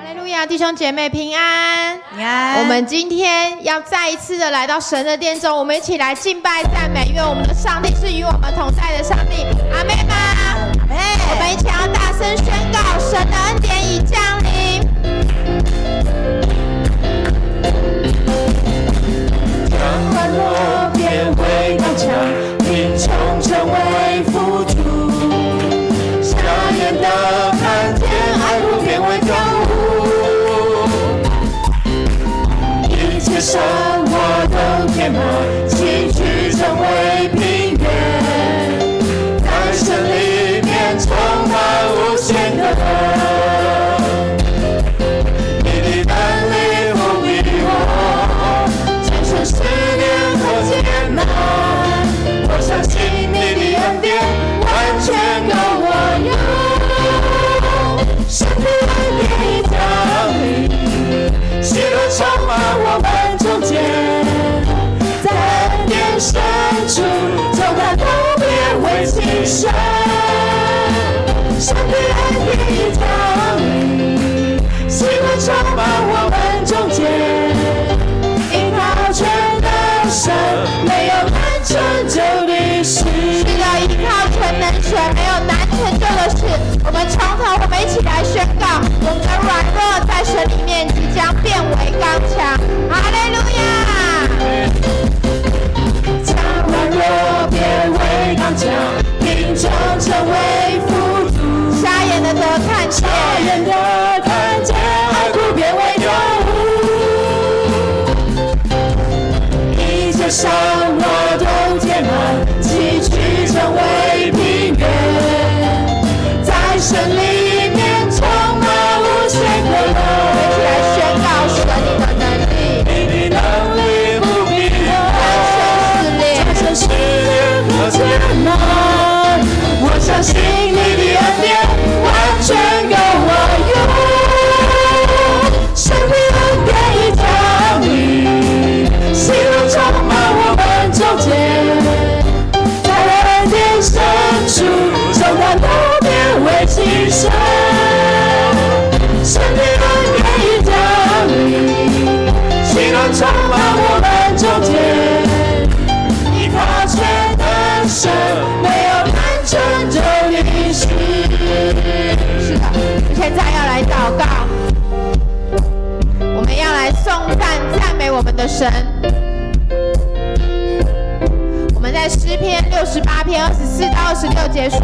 哈利路亚，弟兄姐妹平安，平安。我们今天要再一次的来到神的殿中，我们一起来敬拜赞美，因为我们的上帝是与我们同在的上帝。阿们吗？阿们。我们一起要大声宣告，神的恩典已降临。当软弱变为刚强，贫穷成为富足，瞎眼的看见，爱哭变为跳舞，一切生活都填满，崎岖成为平原，在神里面充满无限可能，你的能力赋予我战胜试炼和艰难，我相信你的恩典完全够我用，神的恩典已降临，喜乐充满我们中间，在恩典深处从他头变为牺牲，神的恩典已降临，喜乐充满我们中间，依靠全能神，没有难成就的事。是的，依靠全能神，没有难成就的事。我们从头，我们一起来宣告，我们的软弱在神里面即将变为刚强。哈利路亚！将软弱变为刚强，贫穷成为富足，瞎眼的得看见，瞎眼的看见，爱哭变为跳舞，一切伤我都填满，崎岖成为平原，在神里面充满无限可能。一起来宣告神你的能力，你的能力不比我战胜试炼和艰难，我相信你的恩典完全够我用，神的恩典已降临，喜乐充满我们中间，在恩典深处从他头变为牺牲，神的恩典已降临，喜乐充满我们中间，依靠全能神，没有难成就的事。是的，现在要来祷告，我们要来颂赞美我们的神。我们在诗篇68篇24到26节说：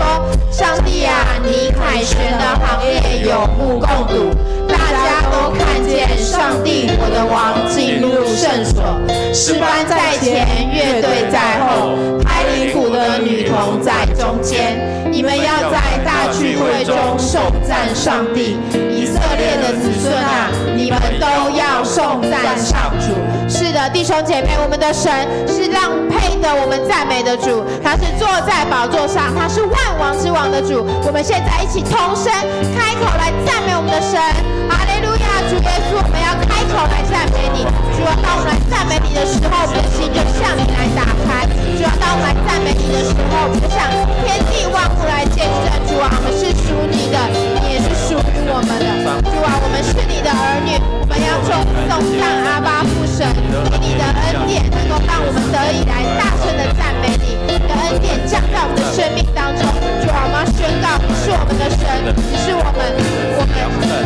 上帝啊，你凯旋的行列有目共睹，大家都看见上帝我的王进入圣所，诗班在前，乐队在后，拍铃鼓的女童在中间。你们要在大聚会中颂赞上帝，以色列的子孙啊，你们都要颂赞上主。是的，弟兄姐妹，我们的神是让配得我们赞美的主，他是坐在宝座上，他是万王之王的主。我们现在一起同声开口来赞美我们的神。哈利路亚，主耶稣，我们要开口来赞美你。主啊，当我们来赞美你的时候，我们的心就向你来打开。主啊，当我们来赞美你的时候，我们就向天地万物来见证。主啊，我们是属你的，你也是属于我们的。主啊，我们是你的儿女，我们要颂赞阿爸父神，以你的恩典能够让我们得以来大声的赞美你。你的恩典降在我们的生命当中。主啊，我们要宣告，你是我们的神，你是我们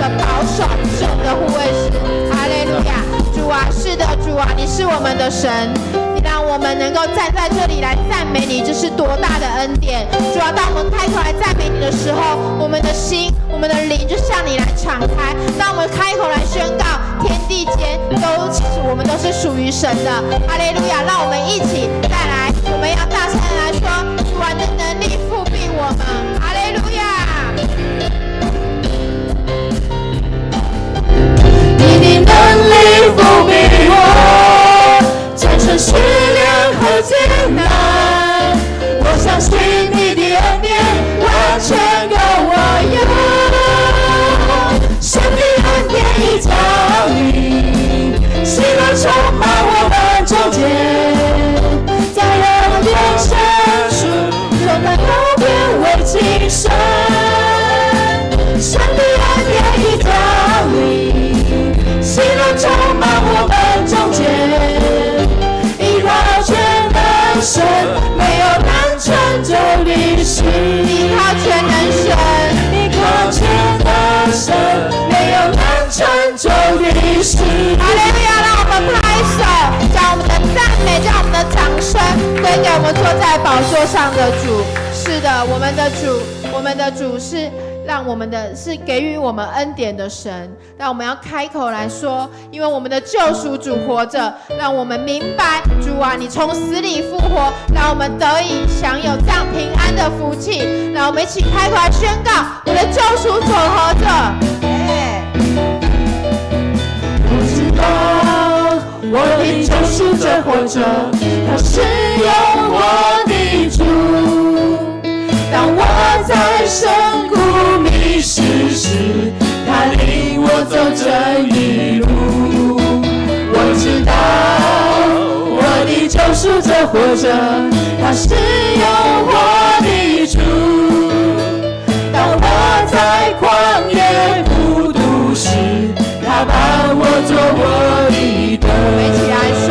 的保守，你是我们的护卫师。哈利路亚！主啊，是的，主啊，你是我们的神。你让我们能够站在这里来赞美你，这是多大的恩典！主啊，当我们开口来赞美你的时候，我们的心、我们的灵就向你来敞开。当我们开口来宣告，天地间我们都是属于神的。哈利路亚！让我们一起再来，我们要大声来说，主啊，你的能力复庇我们。哈利路亚！你的能力复庇我，战胜试炼和艰难，我相信你的恩典完全够我用，神的恩典已降临，喜乐充满我们中间，在实。哈利路亚！让我们拍手，将我们的赞美，将我们的掌声归给我们坐在宝座上的主。是的，我们的主是让我们的是给予我们恩典的神。让我们要开口来说，因为我们的救赎主活着，让我们明白主啊，你从死里复活，让我们得以享有这样平安的福气。让我们一起开口来宣告，我的救赎主活着。我知道我的救赎者活着，他是有我的主。当我在深谷迷失时，他领我走这一路。我知道我的救赎者活着，他是有我的主。当我在旷野孤独时，他把我做我的灯。我们一起来说，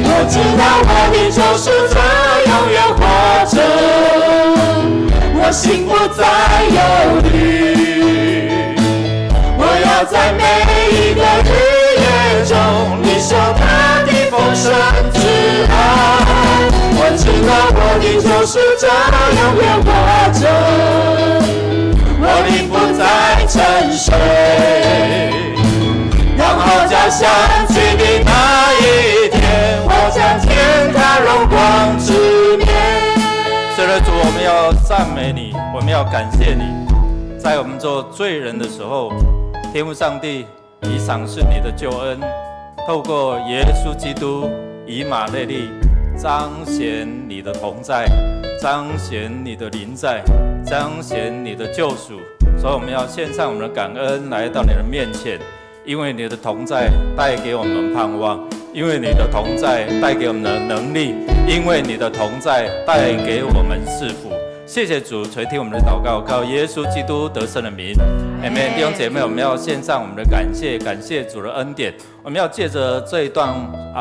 我知道我的救赎者永远活着，我心不再忧虑。我要在每一个日夜中领受他的丰盛之爱。我知道我的救赎者永远活着，我灵不再沉睡。当号角响起的那一天，我将天开荣光之面。是的，主，我们要赞美你，我们要感谢你。在我们做罪人的时候，天父上帝已赏赐你的救恩，透过耶稣基督以马内利彰显你的同在，彰显你的临在，彰显你的救赎。所以我们要献上我们的感恩来到你的面前，因为你的同在带给我们盼望，因为你的同在带给我们的能力，因为你的同在带给我们赐福。谢谢主垂听我们的祷告，靠耶稣基督得胜的名，阿们。弟兄姐妹，我们要献上我们的感谢，感谢主的恩典。我们要借着这一段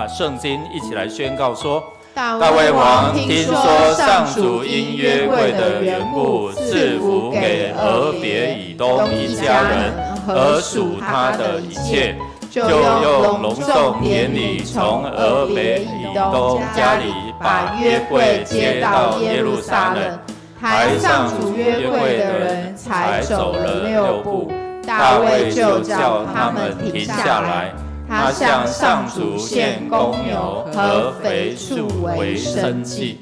圣经一起来宣告说，大卫王听说上主因约柜的缘故赐福给俄别以东一家人和属他的一切，就用隆重典礼从俄别以东家里把约柜接到耶路撒冷。抬上主约柜的人才走了6步，大卫就叫他们停下来。他向上主献公牛和肥畜为牲祭。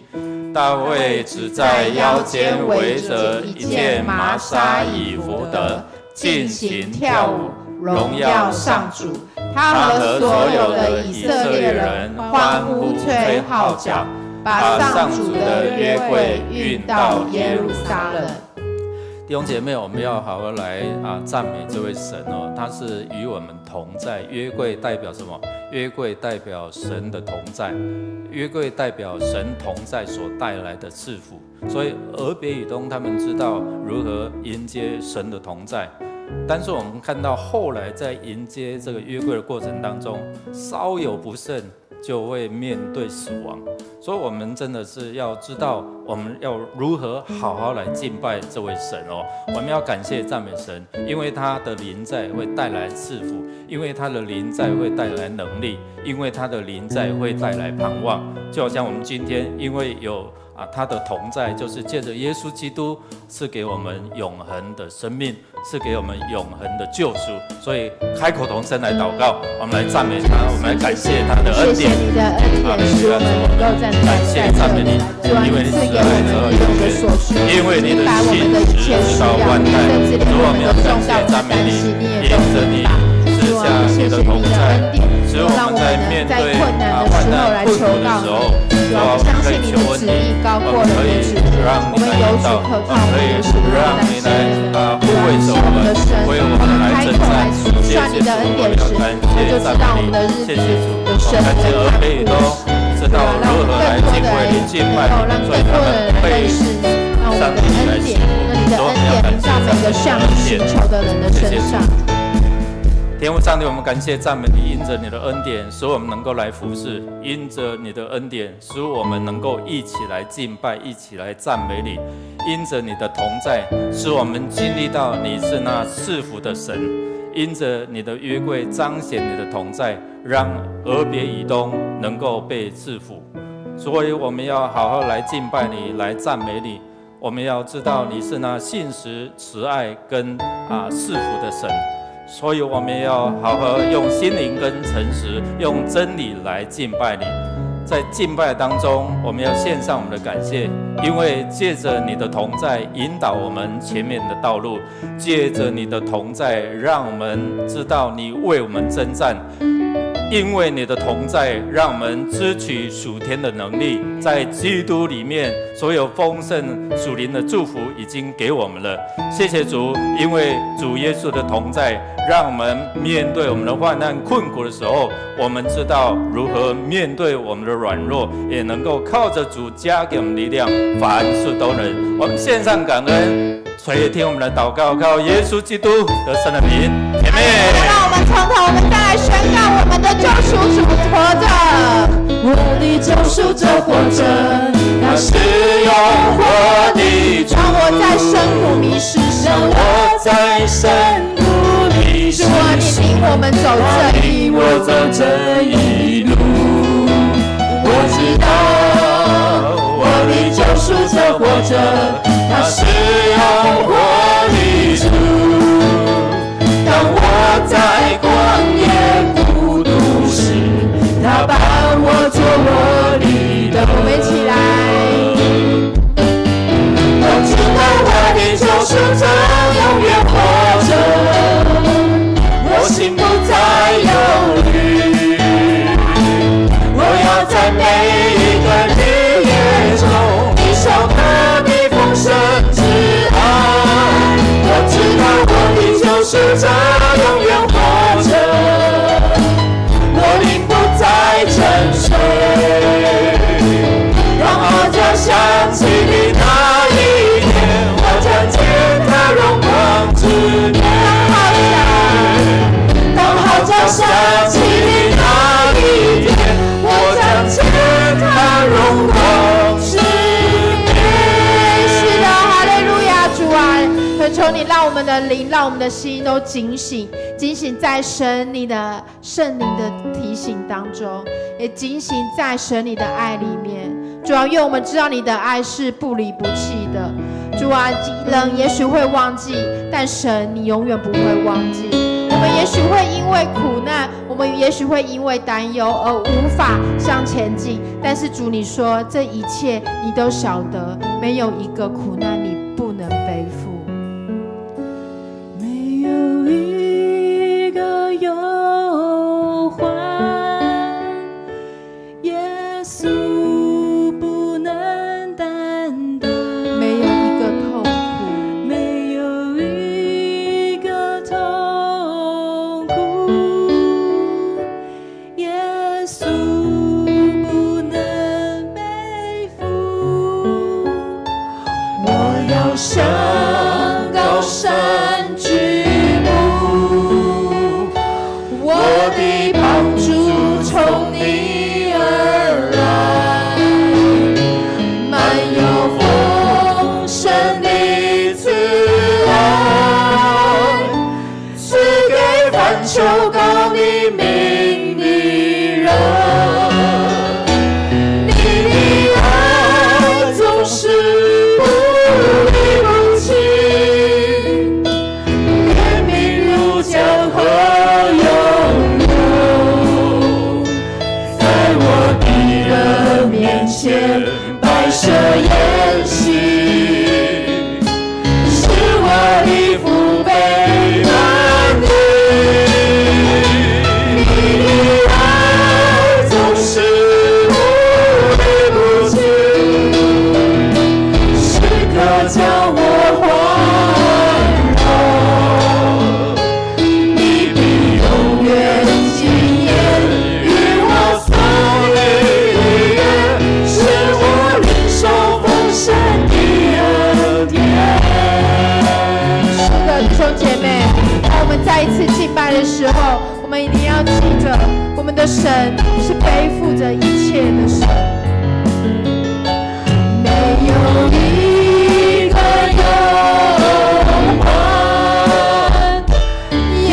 大卫只在腰间围着一件麻纱以弗得，尽情跳舞，荣耀上主。他和所有的以色列人欢呼吹号角，把上主的约柜运到耶路撒冷。弟兄姐妹，我们要好好来赞美这位神哦，他是与我们同在。约柜代表什么？约柜代表神的同在，约柜代表神同在所带来的赐福。所以俄别以东他们知道如何迎接神的同在，但是我们看到后来在迎接这个约柜的过程当中，稍有不慎就会面对死亡。所以我们真的是要知道我们要如何好好来敬拜这位神哦。我们要感谢赞美神，因为他的临在会带来赐福，因为他的临在会带来能力，因为他的临在会带来盼望。就好像我们今天因为有他的同在，就是借着耶稣基督赐给我们永恒的生命，赐给我们永恒的救赎。所以开口同声来祷告，我们来赞美他，我们来感谢他的恩典。谢谢你的恩典，使我们能够站在赞美你，因为你是爱和永远，因为你的心直到万代。主，我们要感谢赞美你，因着你赐下你的同在，使我们在面对患难困苦的时候，主啊，我们可以求问你，我们可以让你来引导，我们可以让你来护卫着我们，为我们来征战。谢谢主，我们要感谢赞美你，谢谢主，我们感谢俄别以东知道如何来敬畏你、敬拜你，所以他们被上帝来赐福。所以我们要感谢赞美你的恩典，谢谢主。天父上帝，我们感谢赞美你，因着你的恩典，使我们能够来服侍；因着你的恩典，使我们能够一起来敬拜，一起来赞美你；因着你的同在，使我们经历到你是那赐福的神；因着你的约柜彰显你的同在，让俄别以东能够被制服。所以我们要好好来敬拜你，来赞美你。我们要知道你是那信实、慈爱跟赐福的神。所以我们要好好用心灵跟诚实，用真理来敬拜你。在敬拜当中，我们要献上我们的感谢，因为借着你的同在引导我们前面的道路，借着你的同在让我们知道你为我们征战，因为你的同在让我们支取属天的能力，在基督里面所有丰盛属灵的祝福已经给我们了。谢谢主，因为主耶稣的同在让我们面对我们的患难困苦的时候，我们知道如何面对我们的软弱，也能够靠着主加给我们力量，凡事都能。我们献上感恩，垂听我们的祷告，靠耶稣基督得胜的名，阿们。让我们从头，我们再来宣告我们的救赎主活着，我的救赎者活着，他是永活的主。让我在深谷迷失时，让我在深谷迷失时，你领我们走这一路，我走这一路。我知道我的救赎者活着，他是永活的主。当我在旷野孤独时，他伴我做我的灯。我们一起来。我知道我的救赎者永远活着，我心不再忧虑。我要在每一个日夜中领受他的丰盛之爱。我知道我的救赎者永远活着，我灵不再沉睡。让号角响起的那一天，我将见他荣光之面。当号角响起的那一天，我将见他荣光之面。是的，哈利路亚，主啊，恳求你让我们的灵，让我们的心都警醒，警醒在神你的圣灵的提醒当中，也警醒在神你的爱里面。主啊，愿我们知道你的爱是不离不弃的。主啊，人也许会忘记，但神你永远不会忘记。我们也许会因为苦难，我们也许会因为担忧而无法向前进，但是主你说这一切你都晓得，没有一个苦难你不能背负。没有一个忧患，耶稣不能担当。没有一个痛苦，没有一个痛苦，耶稣不能背负。我要升高山举目，我的帮助从你而来，满有丰盛的慈爱，赐给凡求告你名的人。你的爱总是不离不弃，怜悯如江河涌流，在我敌人面前摆设筵席，使我的父被安宁。你的爱总是不离不弃，时刻叫我欢乐。你必永远纪念与我所立约，使我领受丰盛的恩典。是的，弟兄姐妹，当我们再一次敬拜的时候，我们一定要记着，我们的神是背负着一切的神。没有一个忧患，耶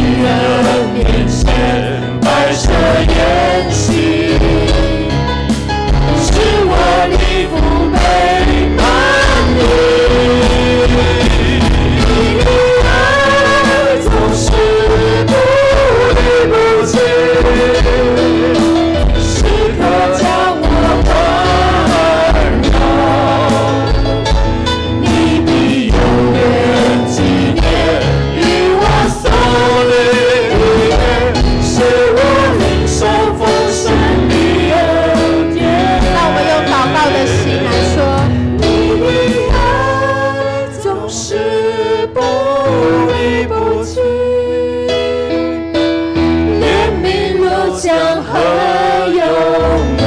人面前摆设筵席，使我的父辈满意。你的爱总是不离不弃，时刻将我环绕。你必永远纪念与我所立的约，是我领受丰盛的恩典。让我们用祷告的心来说，你的爱总是不离不弃，怜悯如江河永流，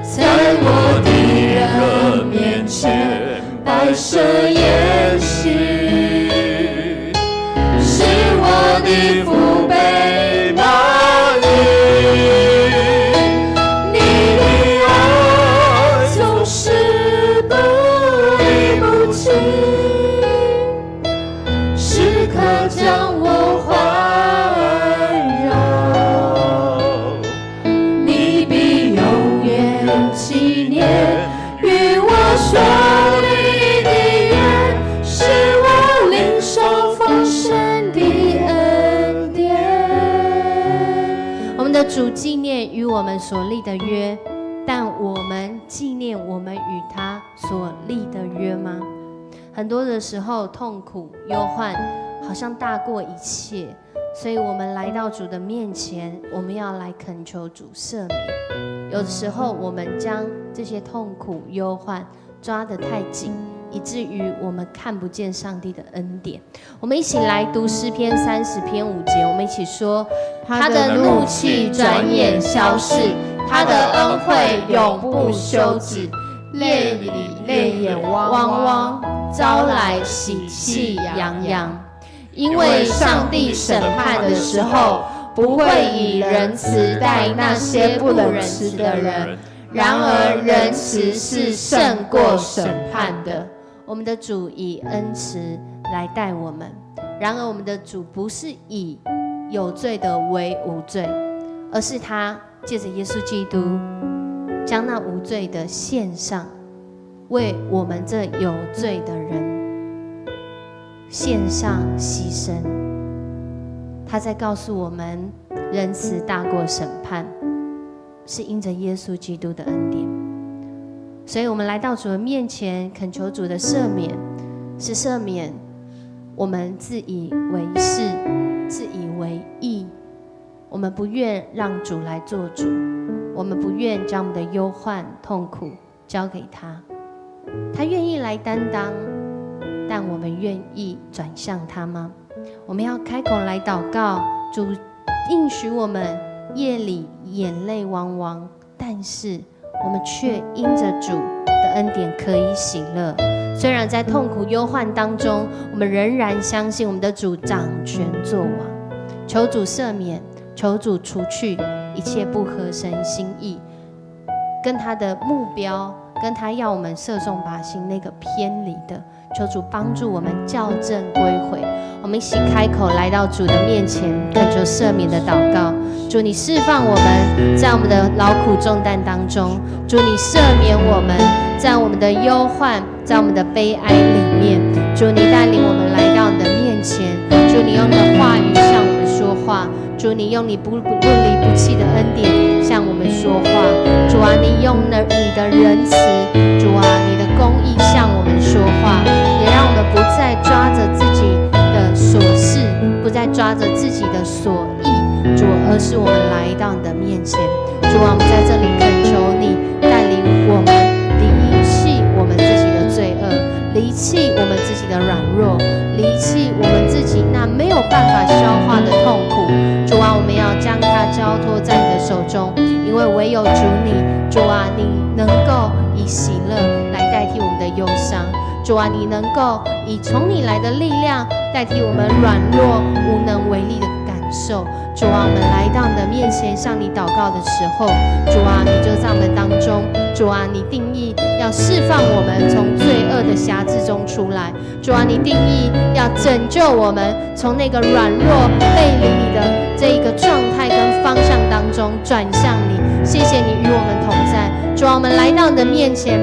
在我的人面前摆设筵席，使我的父辈满意。你的爱总是不离不弃，时刻将我环绕。你必永远纪念与我所立的约，是我领受丰盛的恩典。我们的主纪念与我们所立的约，但我们纪念我们与他所立的约吗？很多的时候，痛苦、忧患好像大过一切，所以我们来到主的面前，我们要来恳求主赦免。有的时候，我们将这些痛苦、忧患抓得太紧，以至于我们看不见上帝的恩典。我们一起来读诗篇30篇5节，我们一起说：他的怒气转眼消逝，他的恩惠永不休止。夜里泪眼汪汪，朝来喜气洋洋。因为上帝审判的时候，不会以仁慈待那些不仁慈的人，然而仁慈是胜过审判的。我们的主以恩慈来待我们，然而我们的主不是以有罪的为无罪，而是他借着耶稣基督将那无罪的献上，为我们这有罪的人献上牺牲。他在告诉我们，仁慈大过审判，是因着耶稣基督的恩典。所以我们来到主的面前，恳求主的赦免，是赦免我们自以为是、自以为义。我们不愿让主来做主，我们不愿将我们的忧患、痛苦交给他。他愿意来担当，但我们愿意转向他吗？我们要开口来祷告，主应许我们夜里眼泪汪汪，但是我们却因着主的恩典可以喜乐。虽然在痛苦忧患当中，我们仍然相信我们的主掌权作王。求主赦免，求主除去一切不合神心意，跟他的目标，跟他要我们射中靶心那个偏离的。求主帮助我们校正归回。我们一起开口来到主的面前，恳求赦免的祷告。主，你释放我们在我们的劳苦重担当中，主，你赦免我们在我们的忧患，在我们的悲哀里面。主，你带领我们来到你的面前。主，你用你的话语向我们说话。主，你用你不离不弃的恩典向我们说话。主啊，你用了你的仁慈，主啊，你的公义向我们说话，也让我们不再抓着自己的所事，不再抓着自己的所意，主，而是我们来到你的面前。主啊，我们在这里恳求你带领我们离弃我们自己的罪恶，离弃我们自己的软弱，离弃我们自己那没有办法消化的痛苦。主啊，我们要将它交托在你的手中，因为唯有主你，主啊，你能够以喜乐来代替我们的忧伤。主啊，你能够以从你来的力量代替我们软弱无能为力的感受。主啊，我们来到你的面前向你祷告的时候，主啊，你就在我们当中。主啊，你定义要释放我们从罪恶的辖制中出来。主啊，你定义要拯救我们从那个软弱背离你的这一个状态跟方向当中转向你。谢谢你与我们同在。主啊，我们来到你的面前，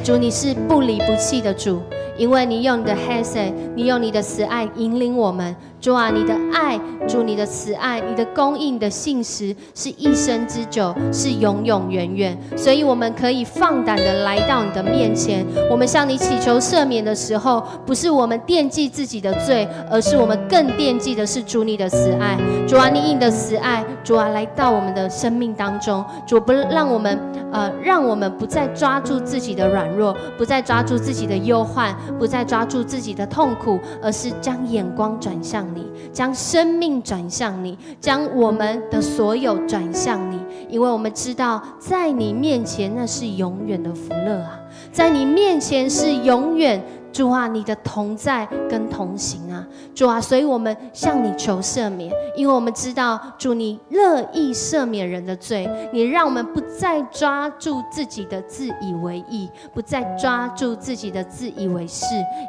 主，你是不离不弃的主，因为你用你的 Hesed， 你用你的慈爱引领我们。主啊，你的爱，主，你的慈爱，你的供应，你的信实是一生之久，是永永远远。所以我们可以放胆的来到你的面前。我们向你祈求赦免的时候，不是我们惦记自己的罪，而是我们更惦记的是主你的慈爱。主啊，你以你的慈爱，主啊，来到我们的生命当中。主，不让我们不再抓住自己的软弱，不再抓住自己的忧患，不再抓住自己的痛苦，而是将眼光转向你，将生命转向你，将我们的所有转向你。因为我们知道在你面前那是永远的福乐啊，在你面前是永远，主啊，你的同在跟同行啊，主啊，所以我们向你求赦免，因为我们知道主你乐意赦免人的罪，你让我们不再抓住自己的自以为意，不再抓住自己的自以为是，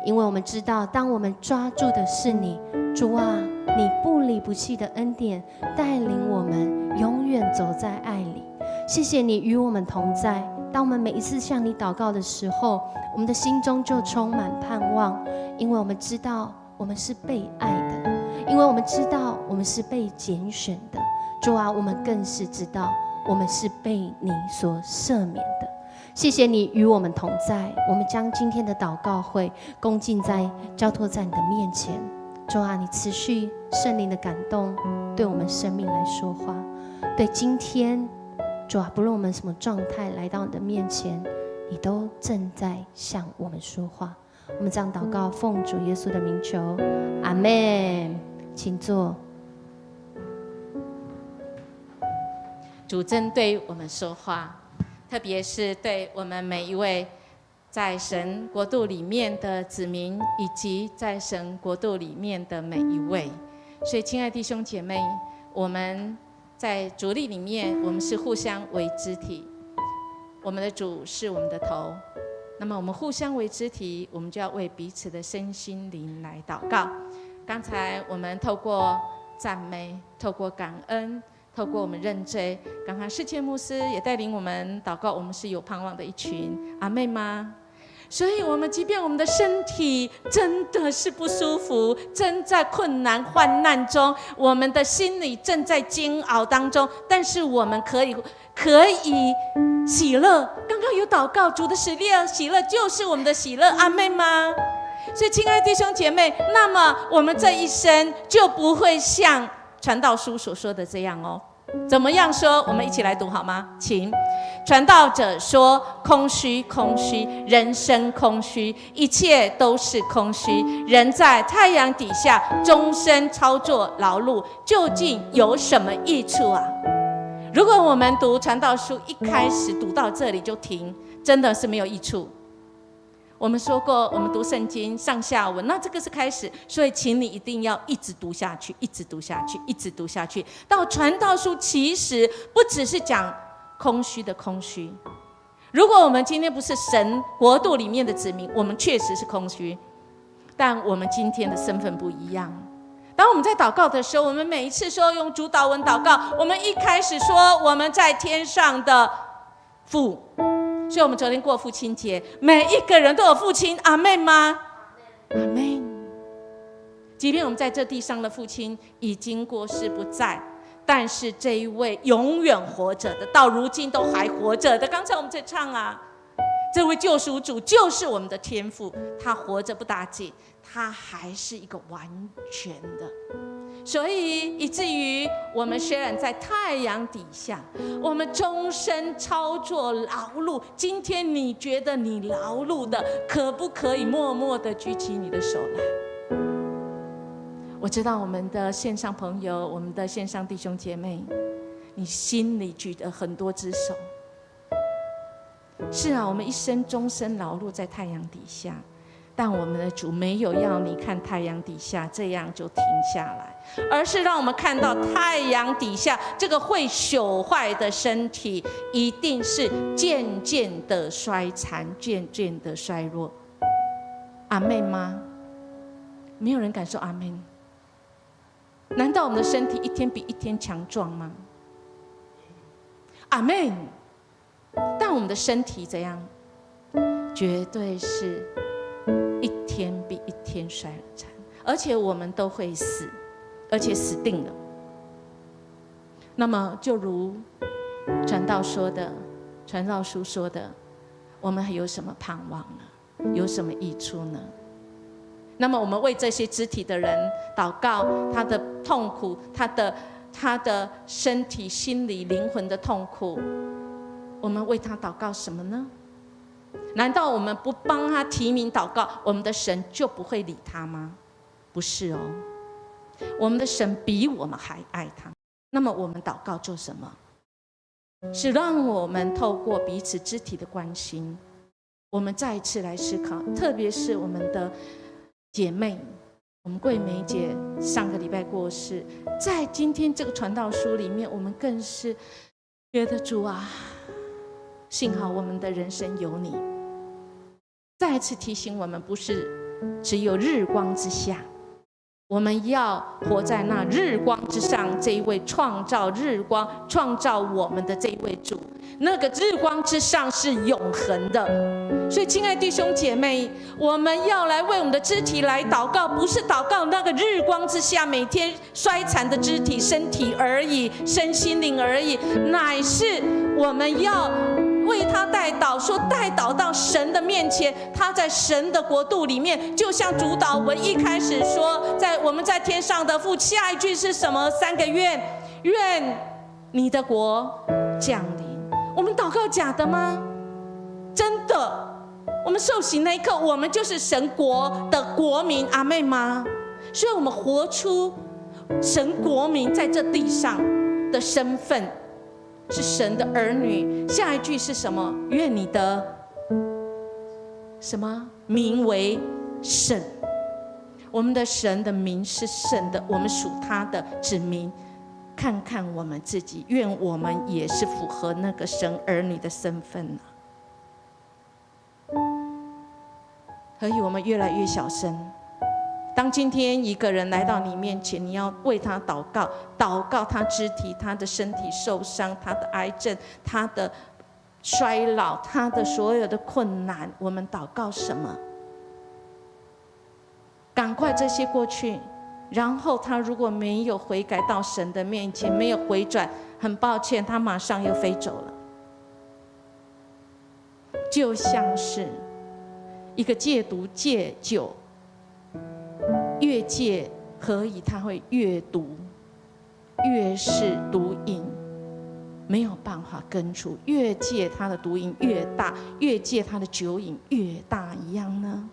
因为我们知道当我们抓住的是你，主啊，你不离不弃的恩典带领我们永远走在爱里。谢谢你与我们同在，当我们每一次向你祷告的时候，我们的心中就充满盼望，因为我们知道我们是被爱的，因为我们知道我们是被拣选的。主啊，我们更是知道我们是被你所赦免的。谢谢你与我们同在，我们将今天的祷告会恭敬交托在你的面前。主啊，你持续圣灵的感动对我们生命来说话，对今天主啊，不论我们什么状态来到你的面前，你都正在向我们说话。我们这样祷告，奉主耶稣的名求，阿们。请坐。主针对我们说话，特别是对我们每一位在神国度里面的子民，以及在神国度里面的每一位。所以，亲爱的弟兄姐妹，我们在主力里面，我们是互相为肢体，我们的主是我们的头。那么我们互相为肢体，我们就要为彼此的身心灵来祷告。刚才我们透过赞美，透过感恩，透过我们认罪，刚刚世谦牧师也带领我们祷告，我们是有盼望的一群，阿妹吗？所以我们即便我们的身体真的是不舒服，正在困难患难中，我们的心里正在煎熬当中，但是我们可以喜乐。刚刚有祷告，主的喜乐就是我们的喜乐，阿妹吗？所以亲爱的弟兄姐妹，那么我们这一生就不会像传道书所说的这样哦。怎么样说？我们一起来读好吗？请。传道者说：空虚，空虚，人生空虚，一切都是空虚。人在太阳底下终身操作劳碌，究竟有什么益处啊？如果我们读传道书一开始读到这里就停，真的是没有益处。我们说过，我们读圣经上下文，那这个是开始，所以请你一定要一直读下去，一直读下去，一直读下去。到传道书其实不只是讲空虚的空虚。如果我们今天不是神国度里面的子民，我们确实是空虚，但我们今天的身份不一样。当我们在祷告的时候，我们每一次说用主祷文祷告，我们一开始说我们在天上的父。所以我们昨天过父亲节，每一个人都有父亲，阿们吗？阿们。即便我们在这地上的父亲已经过世不在，但是这一位永远活着的，到如今都还活着的，刚才我们在唱啊，这位救赎主就是我们的天父，他活着不打紧，他还是一个完全的。所以以至于我们虽然在太阳底下，我们终身操作劳碌，今天你觉得你劳碌的，可不可以默默的举起你的手来？我知道我们的线上朋友，我们的线上弟兄姐妹，你心里举着很多只手。是啊，我们一生终身劳碌在太阳底下，但我们的主没有要你看太阳底下这样就停下来，而是让我们看到太阳底下这个会朽坏的身体，一定是渐渐的衰残，渐渐的衰弱。阿们吗？没有人敢说阿们。难道我们的身体一天比一天强壮吗？阿们。但我们的身体怎样？绝对是一天比一天衰残，而且我们都会死，而且死定了。那么，就如传道说的，传道书说的，我们还有什么盼望呢？有什么益处呢？那么，我们为这些肢体的人祷告，他的痛苦，他的身体、心理、灵魂的痛苦，我们为他祷告什么呢？难道我们不帮他提名祷告，我们的神就不会理他吗？不是哦，我们的神比我们还爱他。那么我们祷告做什么？是让我们透过彼此肢体的关心，我们再一次来思考，特别是我们的姐妹，我们桂梅姐上个礼拜过世，在今天这个传道书里面，我们更是觉得主啊，幸好我们的人生有你。再一次提醒我们，不是只有日光之下，我们要活在那日光之上，这一位创造日光、创造我们的这一位主，那个日光之上是永恒的。所以，亲爱的弟兄姐妹，我们要来为我们的肢体来祷告，不是祷告那个日光之下每天衰残的肢体、身体而已，身心灵而已，乃是我们要为他代祷，说代祷到神的面前，他在神的国度里面，就像主祷文一开始说，我们在天上的父，下一句是什么？3个愿，愿你的国降临。我们祷告假的吗？真的，我们受洗那一刻，我们就是神国的国民，阿们吗？所以我们活出神国民在这地上的身份，是神的儿女。下一句是什么？愿你的什么名为圣。我们的神的名是圣的，我们属他的子民。看看我们自己，愿我们也是符合那个神儿女的身份呢。所以我们越来越小声。当今天一个人来到你面前，你要为他祷告，祷告他肢体、他的身体受伤、他的癌症、他的衰老、他的所有的困难，我们祷告什么？赶快这些过去，然后他如果没有悔改到神的面前，没有回转，很抱歉，他马上又飞走了。就像是一个戒毒戒酒，越戒何以他会越毒，越是毒瘾，没有办法根除，越戒他的毒瘾越大，越戒他的酒瘾越大一样呢？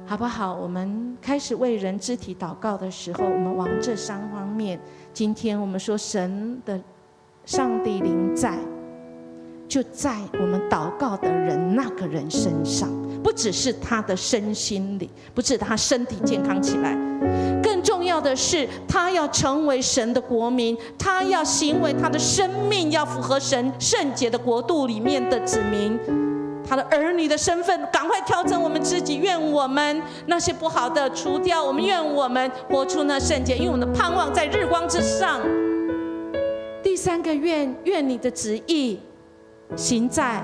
好不好？我们开始为人肢体祷告的时候，我们往这3方面。今天我们说神的上帝灵在，就在我们祷告的人那个人身上，不只是他的身心里，不只是他身体健康起来，更重要的是他要成为神的国民，他要行为他的生命要符合神圣洁的国度里面的子民，他的儿女的身份。赶快调整我们自己，愿我们那些不好的除掉，我们愿我们活出那圣洁，因为我们的盼望在日光之上。第3个愿，愿你的旨意行在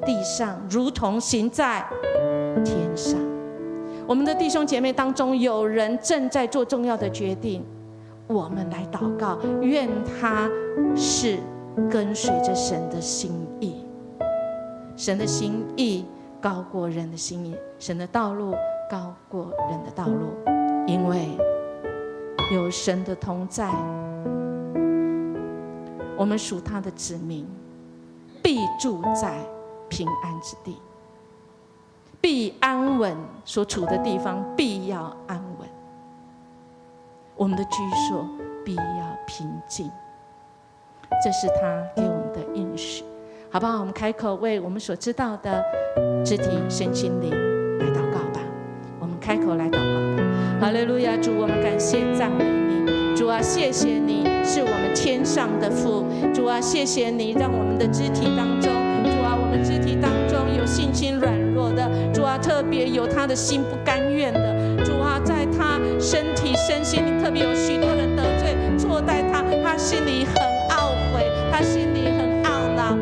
地上，如同行在天上。我们的弟兄姐妹当中，有人正在做重要的决定，我们来祷告，愿他是跟随着神的心意。神的心意高过人的心意，神的道路高过人的道路，因为有神的同在，我们属他的子民，必住在平安之地，必安稳，所处的地方必要安稳，我们的居所必要平静，这是他给我们的应许。好不好？我们开口为我们所知道的肢体、身心灵开口来祷告吧。哈利路亚！主，我们感谢赞美你。主啊，谢谢你是我们天上的父。主啊，谢谢你让我们的肢体当中，主啊，我们肢体当中有性情软弱的，主啊，特别有他的心不甘愿的，主啊，在他身体身心里特别有许多人得罪错待他，他心里很懊悔，他心里很懊恼，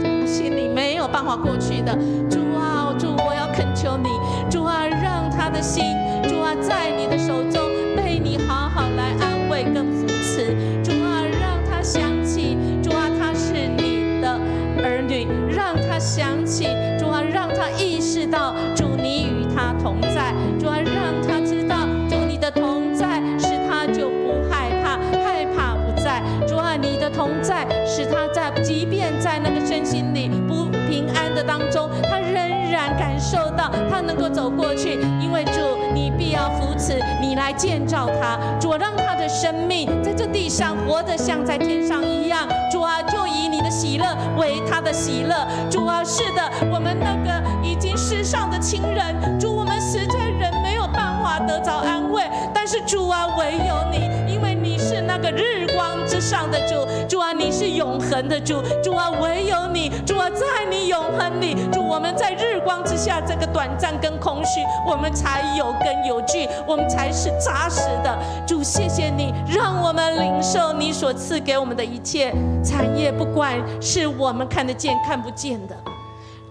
他心里没有办法过去的。主啊，主，我要恳求你，主啊，让他的心，主啊，在你的手中被你好好来安慰跟扶持。主啊，让他想起，主啊，他是你的儿女，让他想起，主啊，让他意识到，主你与他同在，主啊，让他知道，主你的同在使他就不害怕，害怕不在。主啊，你的同在使他在即便在那个身心里不平安的当中，他仍然感受到他能够走过去，因为主你必要扶持，你来建造他。主啊，让他的生命在这地上活得像在天上一样。主啊，就以你的喜乐为他的喜乐。主啊，是的，我们那个已经世上的亲人，主，我们实在人没有办法得着安慰，但是主啊，唯有你，因为你是那个日光之上的主。主啊，你是永恒的主。主啊，唯有你。主啊，在你永恒里，主，我们在日光之下这个短暂跟空虚，我们才有根有据，我们才是扎实的。主，谢谢你，让我们领受你所赐给我们的一切产业，不管是我们看得见看不见的。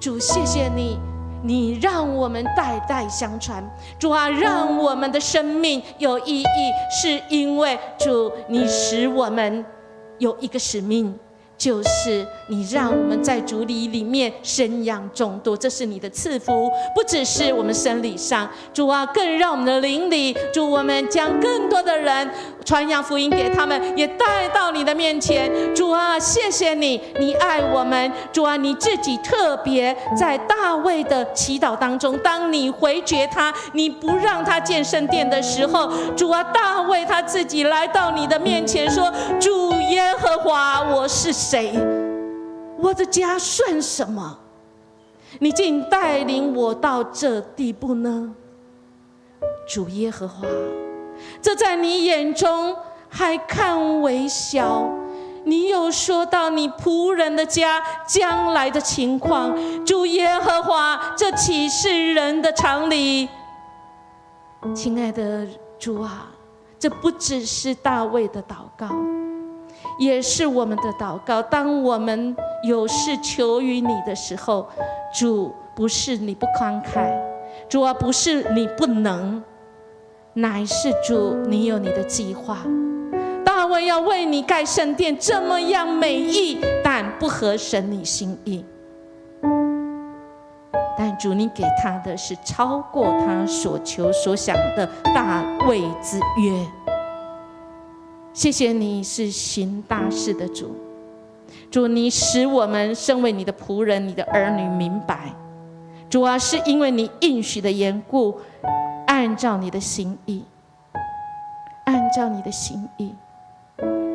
主，谢谢你，你让我们代代相传。主啊，让我们的生命有意义，是因为主你使我们有一个使命，就是你让我们在主里面生养众多，这是你的赐福，不只是我们生理上，主啊，更让我们的灵里，主，我们将更多的人传扬福音给他们，也带到你的面前。主啊，谢谢你，你爱我们。主啊，你自己特别在大卫的祈祷当中，当你回绝他，你不让他建圣殿的时候，主啊，大卫他自己来到你的面前说，主耶和华，我是谁？我的家算什么？你竟带领我到这地步呢？主耶和华，这在你眼中还看为小。你有说到你仆人的家将来的情况，主耶和华，这岂是人的常理？亲爱的主啊，这不只是大卫的祷告，也是我们的祷告。当我们有事求于你的时候，主，不是你不慷慨，主啊，不是你不能，乃是主你有你的计划。大卫要为你盖圣殿，这么样美意，但不合神你心意。但主你给他的是超过他所求所想的大卫之约。谢谢你是行大事的主。主，你使我们身为你的仆人，你的儿女明白，主啊，是因为你应许的缘故，按照你的心意，按照你的心意。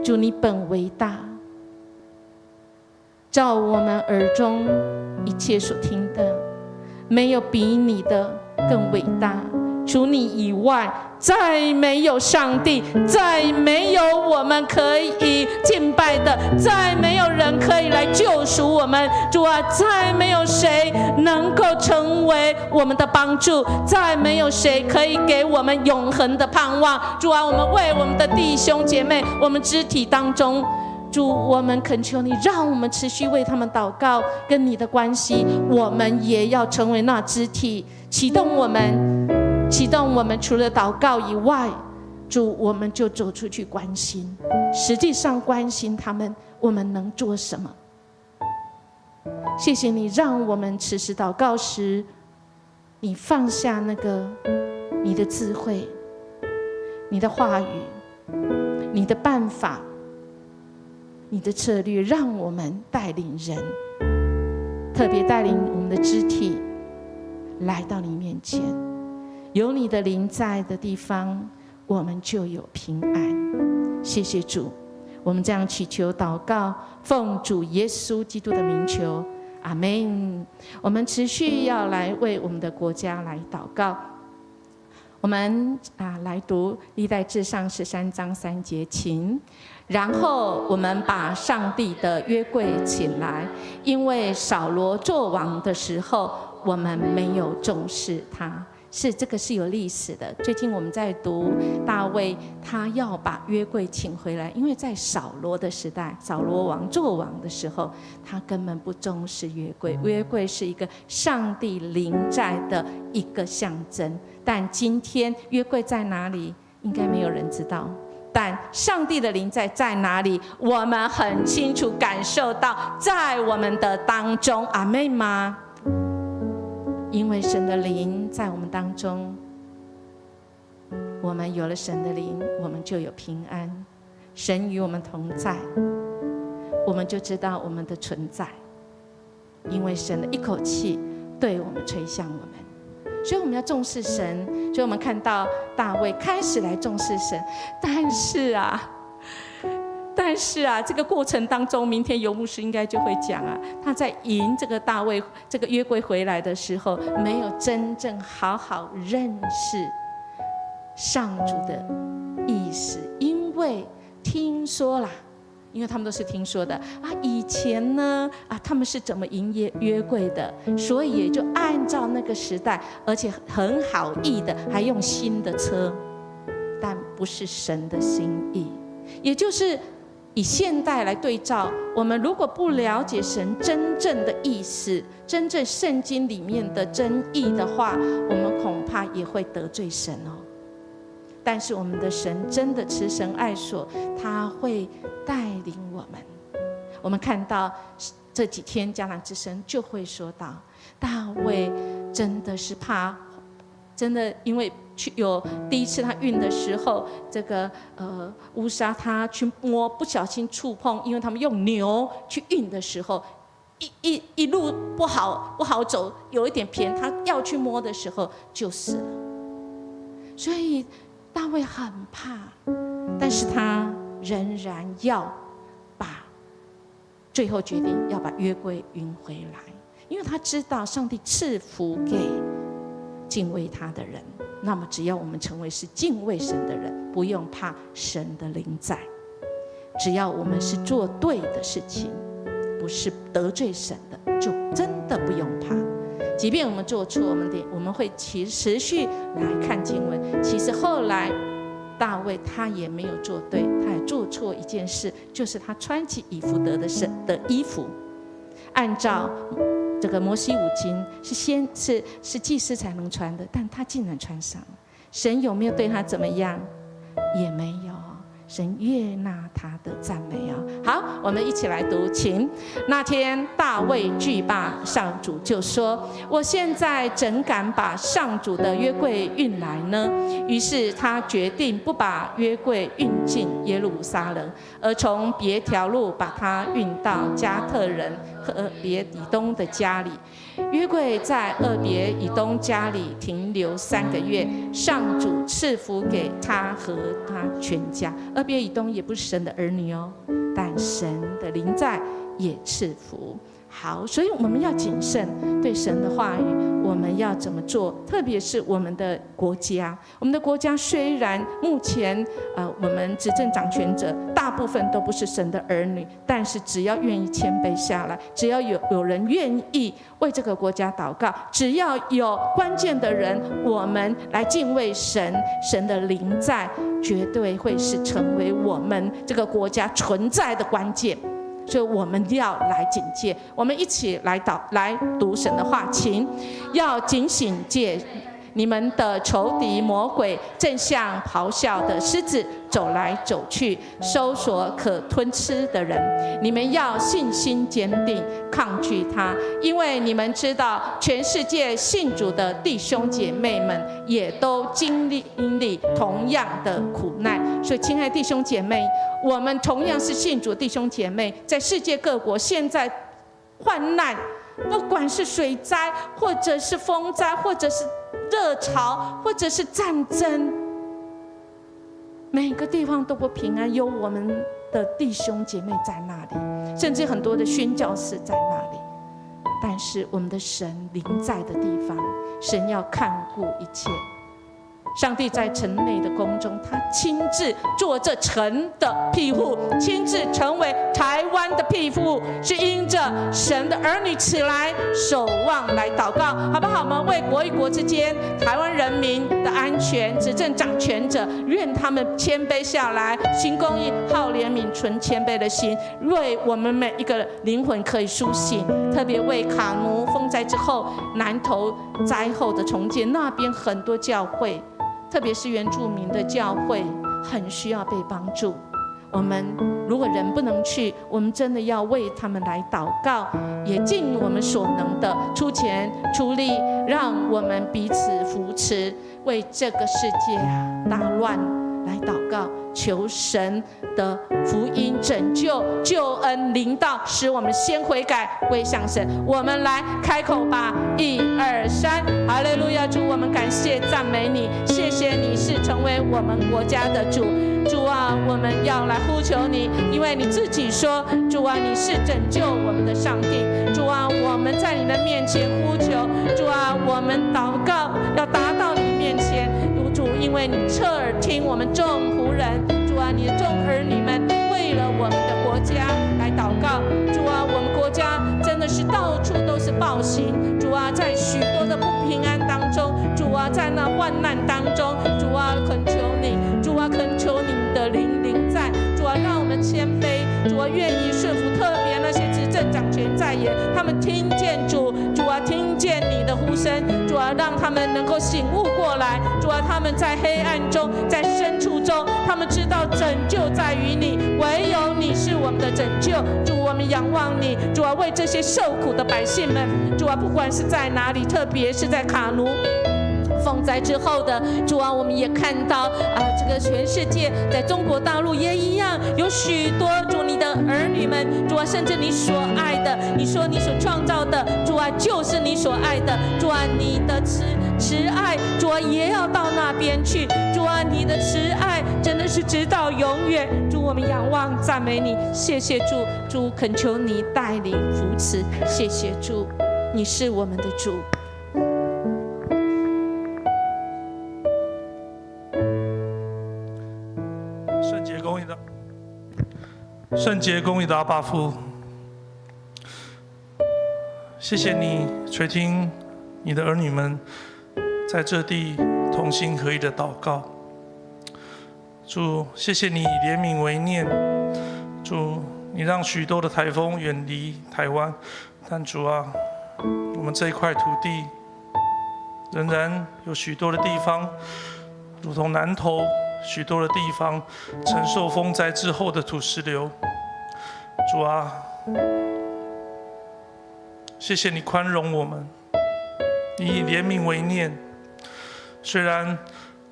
主，你本为大，照我们耳中一切所听的，没有比你的更伟大。除你以外，再没有上帝，再没有我们可以敬拜的，再没有人可以来救赎我们。主啊，再没有谁能够成为我们的帮助，再没有谁可以给我们永恒的盼望。主啊，我们为我们的弟兄姐妹，我们肢体当中，主，我们恳求你，让我们持续为他们祷告，跟你的关系，我们也要成为那肢体，启动我们除了祷告以外，主，我们就走出去关心，实际上关心他们，我们能做什么？谢谢你，让我们此时祷告时，你放下那个你的智慧、你的话语、你的办法、你的策略，让我们带领人，特别带领我们的肢体来到你面前。有你的灵在的地方，我们就有平安。谢谢主，我们这样祈求祷告，奉主耶稣基督的名求，阿们。我们持续要来为我们的国家来祷告。我们来读历代志上13章3节，请。然后我们把上帝的约柜请来，因为扫罗作王的时候，我们没有重视他。这个是有历史的。最近我们在读大卫，他要把约柜请回来，因为在扫罗的时代，扫罗王作王的时候，他根本不重视约柜。约柜是一个上帝临在的一个象征，但今天约柜在哪里，应该没有人知道。但上帝的灵在哪里，我们很清楚感受到，在我们的当中。阿们吗？因为神的灵在我们当中，我们有了神的灵，我们就有平安。神与我们同在，我们就知道我们的存在。因为神的一口气对我们吹向我们，所以我们要重视神。所以我们看到大卫开始来重视神，但是啊，这个过程当中，明天游牧师应该就会讲啊，他在迎这个大卫这个约柜回来的时候，没有真正好好认识上主的意思，因为听说啦，因为他们都是听说的啊，以前呢他们是怎么迎约柜的，所以也就按照那个时代，而且很好意的，还用新的车，但不是神的心意，也就是以现代来对照，我们如果不了解神真正的意思，真正圣经里面的真意的话，我们恐怕也会得罪神哦。但是我们的神真的慈神爱所，他会带领我们。我们看到这几天迦南之声就会说到，大卫真的是怕，真的因为有第一次他运的时候，这个乌撒他去摸，不小心触碰，因为他们用牛去运的时候，一路不好走，有一点偏，他要去摸的时候就死了。所以大卫很怕，但是他仍然要最后决定要把约柜运回来，因为他知道上帝赐福给敬畏他的人。那么只要我们成为是敬畏神的人，不用怕神的灵在，只要我们是做对的事情，不是得罪神的，就真的不用怕。即便我们做错，我们会持续来看经文。其实后来大卫他也没有做对，他也做错一件事，就是他穿起以弗得的衣服，按照这个摩西五经是祭司才能穿的，但他竟然穿上了。神有没有对他怎么样？也没有。神悦纳他的赞美啊！好，我们一起来读，请。那天大卫惧怕上主，就说：“我现在怎敢把上主的约柜运来呢？”于是他决定不把约柜运进耶路撒冷，而从别条路把它运到加特人俄别以东的家里。约柜在俄别以东家里停留3个月，上主赐福给他和他全家。俄别以东也不是神的儿女哦，但神的灵在也赐福。好，所以我们要谨慎对神的话语，我们要怎么做？特别是我们的国家，虽然目前我们执政掌权者大部分都不是神的儿女，但是只要愿意谦卑下来，只要有人愿意为这个国家祷告，只要有关键的人，我们来敬畏神，神的灵在绝对会是成为我们这个国家存在的关键。所以我们要来警戒，我们一起来读神的话，请要警醒戒。你们的仇敌魔鬼正像咆哮的狮子走来走去，搜索可吞吃的人。你们要信心坚定，抗拒他，因为你们知道，全世界信主的弟兄姐妹们也都经历同样的苦难。所以，亲爱的弟兄姐妹，我们同样是信主弟兄姐妹，在世界各国现在患难，不管是水灾，或者是风灾，或者是热潮，或者是战争，每个地方都不平安，有我们的弟兄姐妹在那里，甚至很多的宣教士在那里。但是我们的神临在的地方，神要看顾一切。上帝在城内的宫中，他亲自做这城的庇护，亲自成为台湾的庇护，是因着神的儿女起来守望来祷告，好不好？我们为国与国之间台湾人民的安全，执政掌权者，愿他们谦卑下来，行公义，好怜悯，存谦卑的心，为我们每一个灵魂可以苏醒。特别为卡奴风灾之后南投灾后的重建，那边很多教会，特别是原住民的教会，很需要被帮助。我们如果人不能去，我们真的要为他们来祷告，也尽我们所能的出钱出力，让我们彼此扶持，为这个世界大乱来祷告，求神的福音拯救救恩临到，使我们先悔改归向神。我们来开口吧，1、2、3，哈利路亚！主，我们感谢赞美你，谢谢你是成为我们国家的主。主啊，我们要来呼求你，因为你自己说，主啊，你是拯救我们的上帝。主啊，我们在你的面前呼求，主啊，我们祷告要达到你面前。主，因为你侧耳听我们众仆人，主啊，你的众儿女们为了我们的国家来祷告。主啊，我们国家真的是到处都是暴行，主啊，在许多的不平安当中，主啊，在那患难当中，主啊，恳求你，主啊，恳求你的灵临在，主啊，让我们谦卑，主啊，愿意顺服，特别那些执政掌权在野，他们听见主啊，听见你的呼声，主啊，让他们能够醒悟过来，主啊，他们在黑暗中，在深处中，他们知道拯救在于你，唯有你是我们的拯救。主，我们仰望你，主啊，为这些受苦的百姓们，主啊，不管是在哪里，特别是在卡奴风灾之后的，主啊，我们也看到这个全世界，在中国大陆也一样，有许多主你的儿女们，主啊，甚至你所爱的，你说你所创造的，主啊，就是你所爱的，主啊，你的慈爱，主啊，也要到那边去，主啊，你的慈爱真的是直到永远。主，我们仰望赞美你，谢谢主，主恳求你带领扶持，谢谢主，你是我们的主。圣洁公义的阿爸父，谢谢你垂听你的儿女们在这地同心合意的祷告。主，谢谢你怜悯为念。主，你让许多的台风远离台湾，但主啊，我们这一块土地仍然有许多的地方，如同南投许多的地方承受风灾之后的土石流。主啊，谢谢你宽容我们，你以怜悯为念。虽然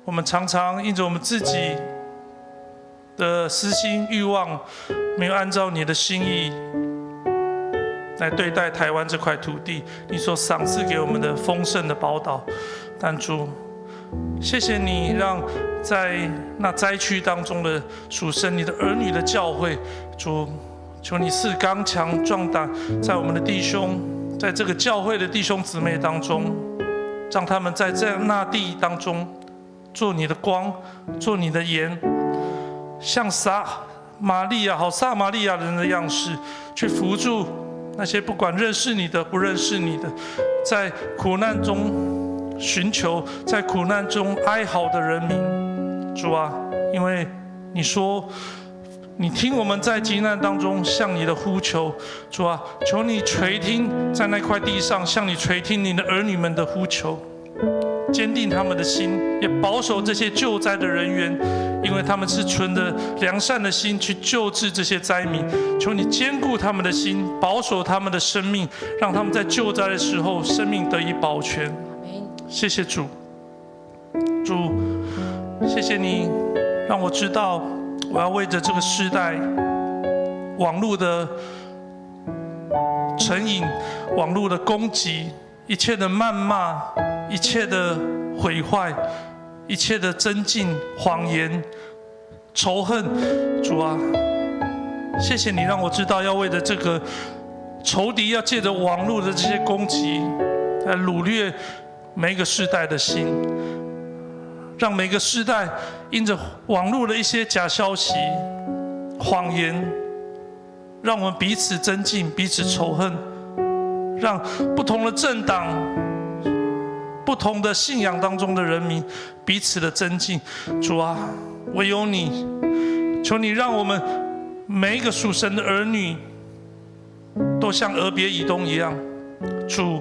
我们常常因着我们自己的私心欲望，没有按照你的心意来对待台湾这块土地，你所赏赐给我们的丰盛的宝岛。但主，谢谢你让在那灾区当中的属神你的儿女的教会，主，求你赐刚强壮胆在我们的弟兄，在这个教会的弟兄姊妹当中，让他们在那地当中做你的光，做你的盐，像撒玛利亚人的样式，去扶助那些不管认识你的不认识你的，在苦难中寻求，在苦难中哀嚎的人民。主啊，因为你说你听我们在急难当中向你的呼求。主啊，求你垂听在那块地上向你垂听你的儿女们的呼求，坚定他们的心，也保守这些救灾的人员，因为他们是存着良善的心去救治这些灾民。求你坚固他们的心，保守他们的生命，让他们在救灾的时候生命得以保全。谢谢主。主，谢谢你让我知道我要为着这个时代网络的成瘾，网络的攻击，一切的谩骂，一切的毁坏，一切的增进谎言仇恨。主啊，谢谢你让我知道要为着这个仇敌，要借着网络的这些攻击来掳掠每一个世代的心，让每个世代因着网络的一些假消息、谎言，让我们彼此增进、彼此仇恨，让不同的政党、不同的信仰当中的人民彼此的增进。主啊，唯有你，求你让我们每一个属神的儿女都像俄别以东一样。主，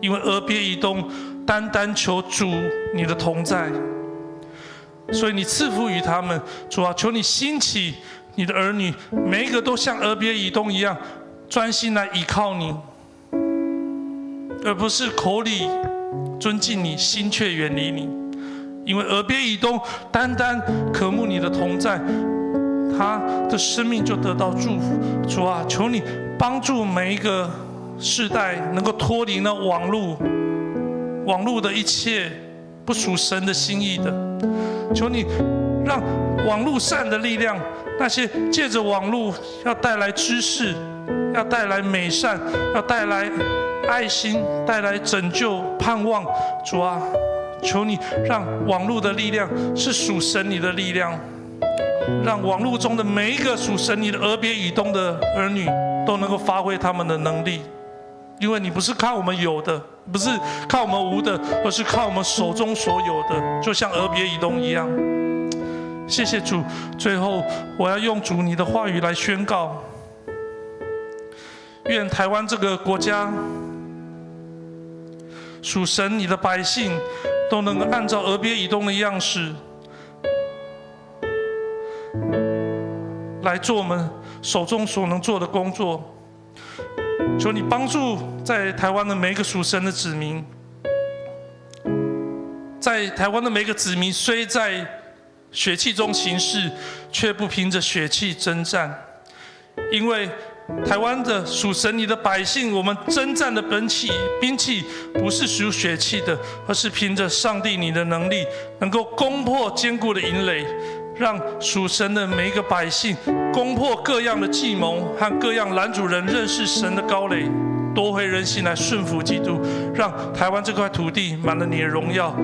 因为俄别以东单单求主你的同在，所以你赐福于他们。主啊，求你兴起你的儿女，每一个都像俄别以东一样，专心来倚靠你，而不是口里尊敬你，心却远离你。因为俄别以东单单渴慕你的同在，他的生命就得到祝福。主啊，求你帮助每一个世代能够脱离那网络的一切不属神的心意的。求你让网络善的力量，那些借着网络要带来知识、要带来美善、要带来爱心、带来拯救、盼望，主啊，求你让网络的力量是属神你的力量，让网络中的每一个属神你的俄别以东的儿女都能够发挥他们的能力。因为你不是靠我们有的，不是靠我们无的，而是靠我们手中所有的，就像俄别以东一样。谢谢主。最后我要用主你的话语来宣告，愿台湾这个国家属神你的百姓都能够按照俄别以东的样式来做我们手中所能做的工作。求你帮助在台湾的每一个属神的子民，在台湾的每一个子民虽在血气中行事，却不凭着血气征战。因为台湾的属神你的百姓，我们征战的兵器不是属血气的，而是凭着上帝你的能力，能够攻破坚固的营垒，让属神的每一个百姓攻破各样的计谋和各样拦阻人认识神的高垒，夺回人心来顺服基督，让台湾这块土地满了你的荣耀。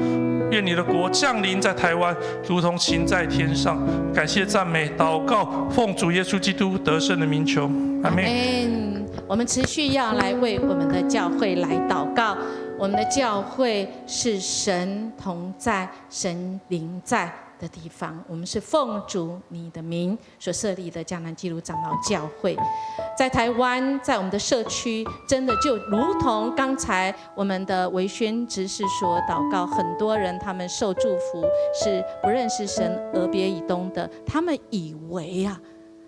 愿你的国降临在台湾，如同行在天上。感谢赞美祷告，奉主耶稣基督得胜的名求，阿们。我们持续要来为我们的教会来祷告。我们的教会是神同在、神灵在的地方，我们是奉主你的名所设立的迦南基督长老教会。在台湾，在我们的社区，真的就如同刚才我们的维宣执事所祷告，很多人他们受祝福是不认识神俄别以东的，他们以为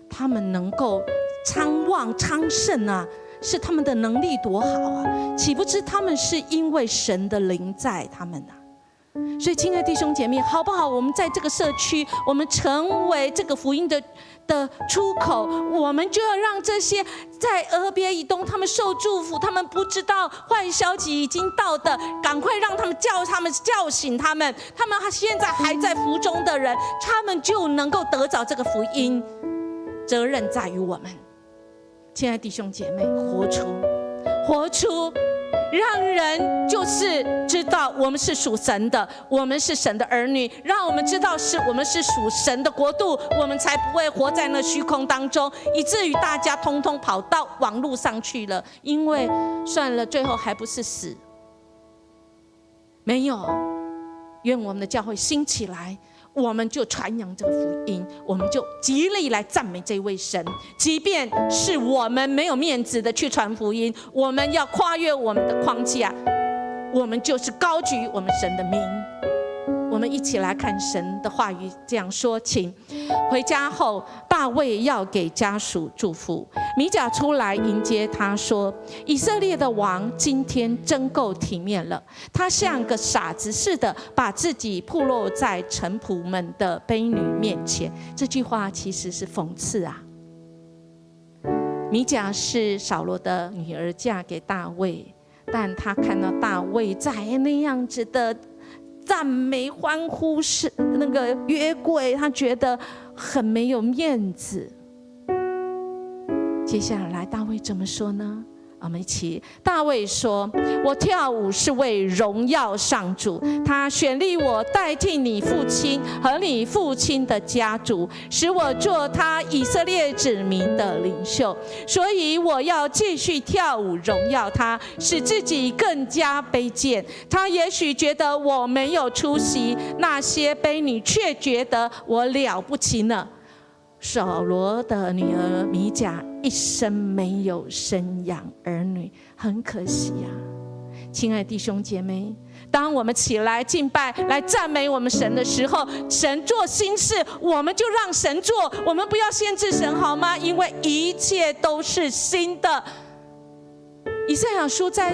他们能够昌旺昌盛是他们的能力多好岂不知他们是因为神的灵在他们所以亲爱的弟兄姐妹，好不好？我们在这个社区，我们成为这个福音的出口，我们就要让这些在俄别以东他们受祝福，他们不知道坏消息已经到的，赶快让他们叫醒他们现在还在福中的人，他们就能够得着这个福音。责任在于我们，亲爱的弟兄姐妹，活出让人就是知道我们是属神的，我们是神的儿女，让我们知道我们是属神的国度，我们才不会活在那虚空当中，以至于大家通通跑到网络上去了。因为算了，最后还不是死。没有，愿我们的教会兴起来，我们就传扬这个福音，我们就极力来赞美这位神。即便是我们没有面子的去传福音，我们要跨越我们的框架，我们就是高举我们神的名。我们一起来看神的话语这样说，请回家后，大卫要给家属祝福。米甲出来迎接他说，以色列的王今天真够体面了，他像个傻子似的把自己暴露在臣仆们的婢女面前。这句话其实是讽刺米甲是扫罗的女儿，嫁给大卫，但他看到大卫在那样子的赞美欢呼是那个约柜，他觉得很没有面子。接下来大卫怎么说呢？我们一起，大卫说：“我跳舞是为荣耀上主，他选立我代替你父亲和你父亲的家族，使我做他以色列子民的领袖。所以我要继续跳舞荣耀他，使自己更加卑贱。他也许觉得我没有出息，那些卑女却觉得我了不起呢。”扫罗的女儿米甲一生没有生养儿女，很可惜呀。亲爱的弟兄姐妹，当我们起来敬拜、来赞美我们神的时候，神做新事，我们就让神做，我们不要限制神，好吗？因为一切都是新的。以赛亚书在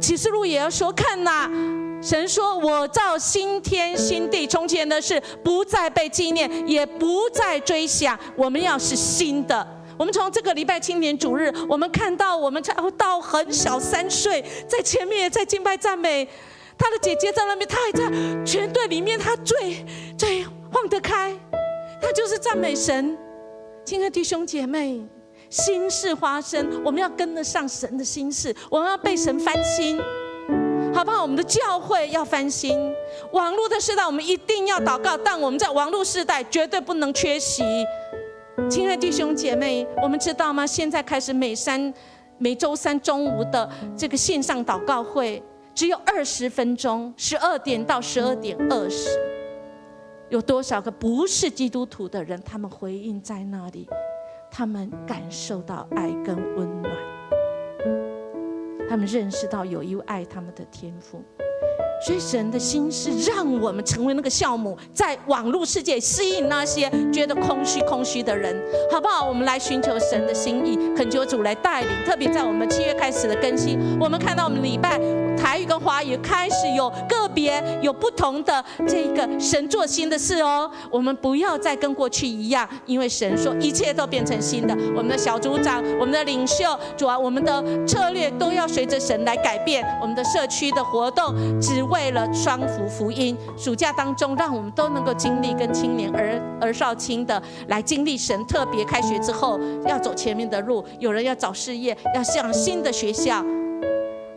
启示录也要说，看哪，神说：“我造新天新地，从前的事不再被纪念，也不再追想。我们要是新的。”我们从这个礼拜青年主日，我们看到我们到很小3岁，在前面也在敬拜赞美，他的姐姐在那边，他还在全队里面，他最放得开，他就是赞美神。亲爱的弟兄姐妹，新事发生，我们要跟得上神的新事，我们要被神翻新。好不好？我们的教会要翻新。网络的时代，我们一定要祷告，但我们在网络时代绝对不能缺席。亲爱的弟兄姐妹，我们知道吗？现在开始每周三中午的这个线上祷告会，只有20分钟，12点到12点20。有多少个不是基督徒的人，他们回应在那里，他们感受到爱跟温暖。他们认识到有一位爱他们的天父，所以神的心是让我们成为那个酵母，在网络世界吸引那些觉得空虚的人，好不好？我们来寻求神的心意，恳求主来带领。特别在我们7月开始的更新，我们看到我们礼拜台语跟华语开始有个别有不同的这个神做新的事哦。我们不要再跟过去一样，因为神说一切都变成新的。我们的小组长、我们的领袖，主啊，我们的策略都要随着神来改变。我们的社区的活动，只为了双福福音。暑假当中，让我们都能够经历跟青年儿少青的来经历神。特别开学之后要走前面的路，有人要找事业，要上新的学校，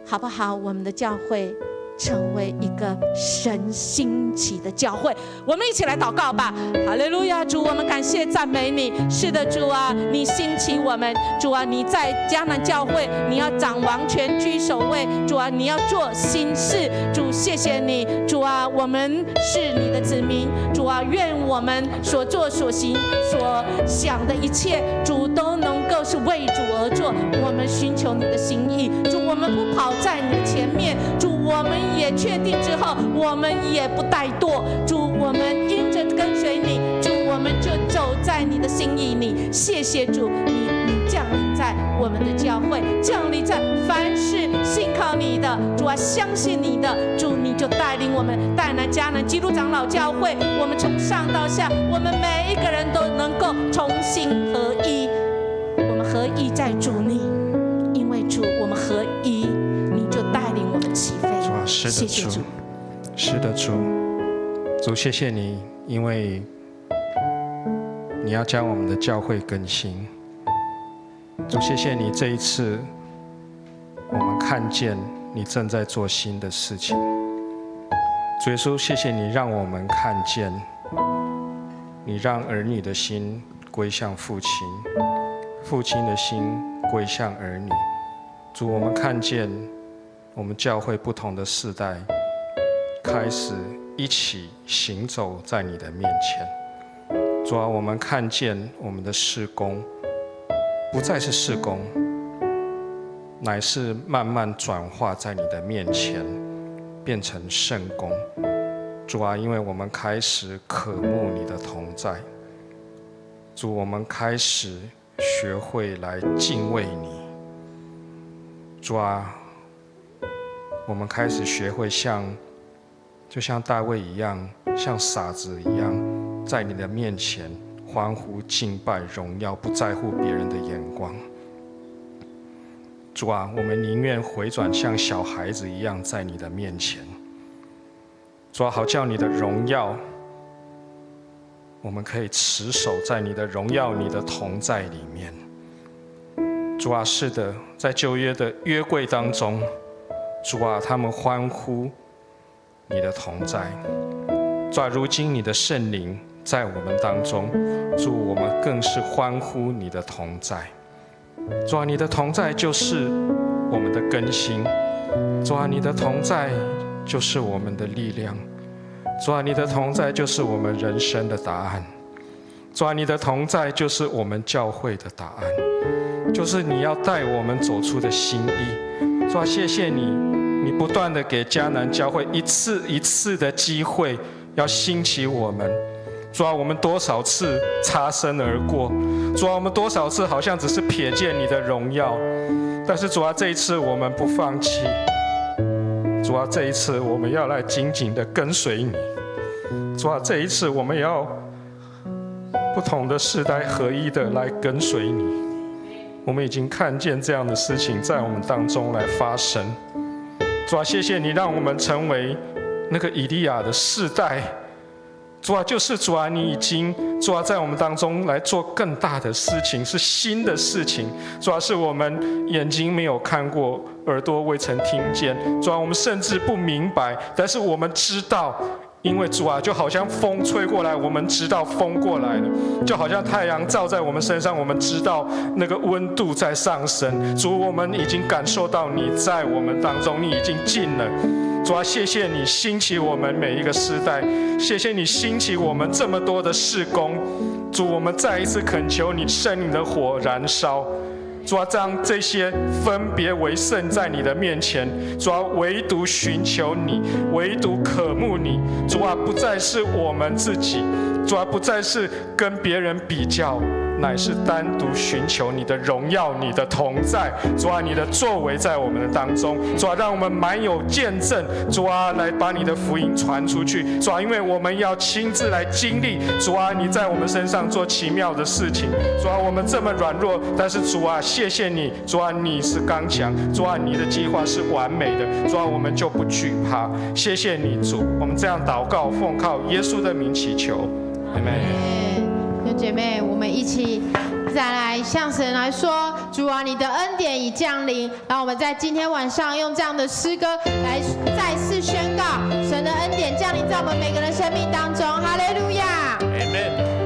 好不好？我们的教会成为一个神兴起的教会，我们一起来祷告吧。哈利路亚！主，我们感谢赞美你。是的，主啊，你兴起我们。主啊，你在迦南教会，你要掌王权居首位。主啊，你要做新事。主，谢谢你。主啊，我们是你的子民。主啊，愿我们所做所行所想的一切，主都能够是为主而做。我们寻求你的心意。主，我们不跑在你的前面。主，我们也确定之后，我们也不怠惰。主，我们因着跟随你，主，我们就走在你的心意里。谢谢主，你降临在我们的教会，降临在凡是信靠你的，主啊，相信你的，主，你就带领我们带来迦南基督长老教会。我们从上到下，我们每一个人都能够重新合一。我们合一在主里，因为主，我们合一，你就带领我们起飞。是的，主，是的，主，主，谢谢你，因为你要将我们的教会更新。主，谢谢你这一次，我们看见你正在做新的事情。主耶稣，谢谢你让我们看见，你让儿女的心归向父亲，父亲的心归向儿女。主，我们看见我们教会不同的世代开始一起行走在你的面前。主啊，我们看见我们的事工不再是事工，乃是慢慢转化在你的面前，变成圣工。主啊，因为我们开始渴慕你的同在。主，我们开始学会来敬畏你。主啊，我们开始学会就像大卫一样，像傻子一样，在你的面前欢呼敬拜荣耀，不在乎别人的眼光。主啊，我们宁愿回转像小孩子一样在你的面前。主啊，好叫你的荣耀，我们可以持守在你的荣耀、你的同在里面。主啊，是的，在旧约的约柜当中，主啊，他们欢呼你的同在。主啊，如今你的圣灵在我们当中，主，我们更是欢呼你的同在。主啊，你的同在就是我们的更新。主啊，你的同在就是我们的力量。主啊，你的同在就是我们人生的答案。主啊，你的同在就是我们教会的答案，就是你要带我们走出的心意。主啊，谢谢你，你不断的给迦南教会一次一次的机会，要兴起我们。主啊，我们多少次擦身而过，主啊，我们多少次好像只是瞥见你的荣耀，但是主啊，这一次我们不放弃。主啊，这一次我们要来紧紧的跟随你。主啊，这一次我们要不同的世代合一的来跟随你。我们已经看见这样的事情在我们当中来发生。主啊，谢谢你让我们成为那个以利亚的世代。主啊，就是主啊，你已经主啊在我们当中来做更大的事情，是新的事情。主啊，是我们眼睛没有看过，耳朵未曾听见。主啊，我们甚至不明白，但是我们知道。因为主啊，就好像风吹过来，我们知道风过来了；就好像太阳照在我们身上，我们知道那个温度在上升。主，我们已经感受到你在我们当中，你已经近了。主啊，谢谢你兴起我们每一个世代，谢谢你兴起我们这么多的事工。主，我们再一次恳求你圣灵的火燃烧。主啊，将这些分别为圣在你的面前。主啊，唯独寻求你，唯独渴慕你。主啊，不再是我们自己，主啊，不再是跟别人比较，乃是单独寻求你的荣耀，你的同在。主啊，你的作为在我们的当中。主啊，让我们满有见证。主啊，来把你的福音传出去。主啊，因为我们要亲自来经历。主啊，你在我们身上做奇妙的事情。主啊，我们这么软弱，但是主啊，谢谢你。主啊，你是刚强。主啊，你的计划是完美的。主啊，我们就不惧怕。谢谢你，主。我们这样祷告，奉靠耶稣的名祈求，阿们。弟兄姐妹，我们一起再来向神来说：主啊，你的恩典已降临。让我们在今天晚上用这样的诗歌来再次宣告神的恩典降临在我们每个人生命当中。哈利路亚！阿们。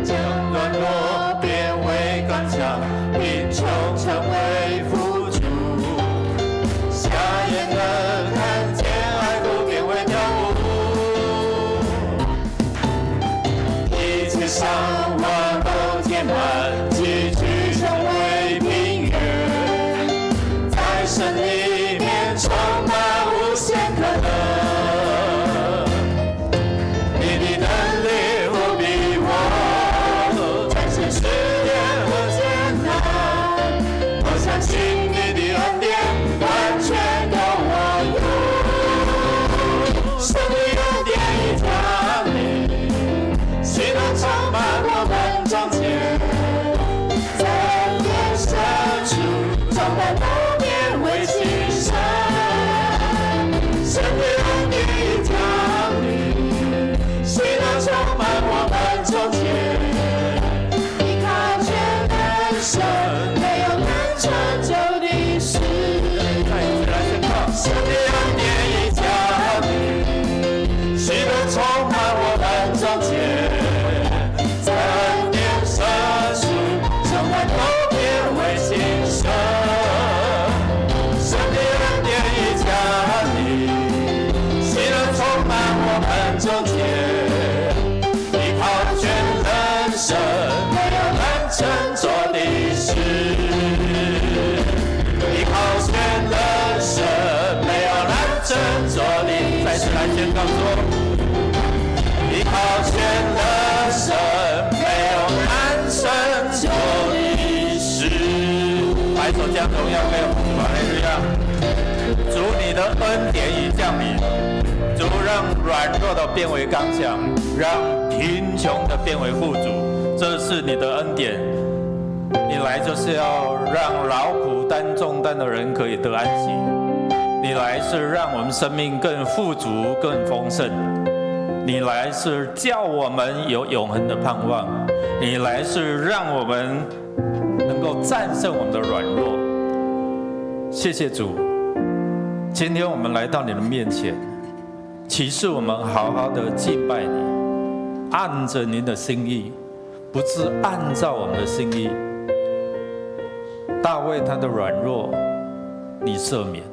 将软弱变为刚强，贫穷成为富足，瞎眼的看见，爱哭变为跳舞，一切伤患都填满，崎岖成为平原，在神里面充满无限可能。将荣耀归我们，哈利路亚！主，你的恩典已降临，主让软弱的变为刚强，让贫穷的变为富足，这是你的恩典。你来就是要让劳苦担重担的人可以得安息，你来是让我们生命更富足、更丰盛。你来是叫我们有永恒的盼望，你来是让我们能够战胜我们的软弱。谢谢主，今天我们来到你的面前，启示我们好好的敬拜你，按着您的心意，不是按照我们的心意。大卫他的软弱，你赦免；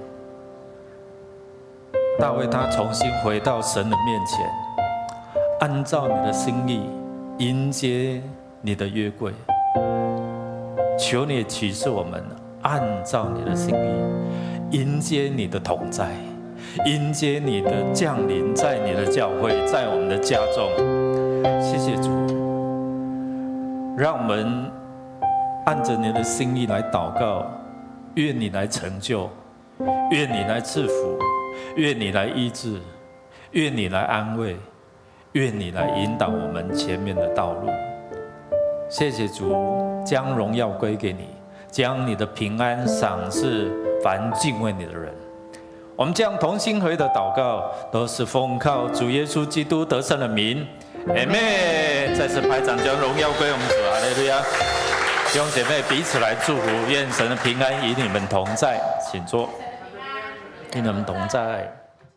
大卫他重新回到神的面前，按照你的心意迎接你的约柜。求你启示我们，按照你的心意迎接你的同在，迎接你的降临在你的教会，在我们的家中。谢谢主，让我们按着你的心意来祷告，愿你来成就，愿你来赐福，愿你来医治，愿你来安慰，愿你来引导我们前面的道路。谢谢主，将荣耀归给你，将你的平安赏赐凡敬畏你的人。我们将同心合意的祷告，都是奉靠主耶稣基督得胜的名。阿们。再次拍掌，将荣耀归我们主。哈利路亚。弟兄姐妹彼此来祝福，愿神的平安与你们同在。请坐，与你们同在。